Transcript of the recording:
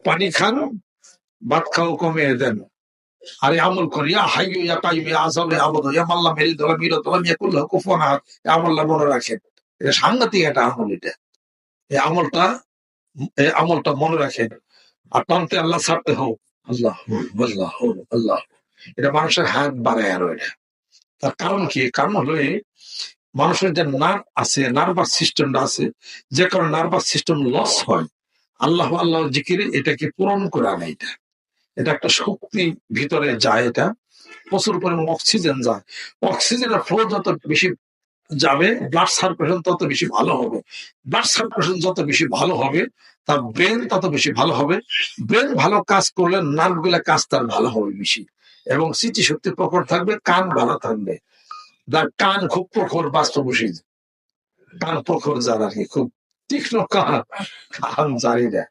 পানি খান, ভাত খাও কমিয়ে দেন, আর আমল করি হাইয়ু ইয়া কাইয়ুম ইয়া আযাল ইয়া আবদ ইয়া মাল্লাম ইয়ালিদ ওয়া লাম ইউলাদ ওয়া লাম ইয়াকুল লাহু কুফুয়ান আহাদ। এই আমলটা মনে রাখেন, এটা সাংঘাতিক একটা আমল। এটা এই আমলটা মনে রাখেন। আর টানতে আল্লাহ, ছাড়তে হোক আল্লাহ, আল্লাহ, আল্লাহ। এটা মানুষের হাত বাড়ায়। আরো এটা তার কারণ কি? কারণ হলো মানুষের যে নার্ভ আছে, নার্ভাস সিস্টেমটা আছে, যে কারণে নার্ভাস সিস্টেম লস হয়, আল্লাহ আল্লাহ জিকিরে এটাকে পূরণ করে আনে। এটা একটা শক্তি ভিতরে যায়, এটা প্রচুর পরিমাণ অক্সিজেন যায়। অক্সিজেনের ফ্লো যত বেশি যাবে, ব্লাড সার্কুলেশন তত বেশি ভালো হবে। ব্লাড সার্কুলেশন যত বেশি ভালো হবে, তার ব্রেন তত বেশি ভালো হবে। ব্রেন ভালো কাজ করলে নার্ভ গুলা কাজ তার ভালো হবে বেশি, এবং স্মৃতিশক্তি প্রখর থাকবে, কান ভালো থাকবে। যার কান খুব প্রখর, বাস্তবসী কান প্রখর, যার আর কি খুব তীক্ষ্ণ কান জানি না,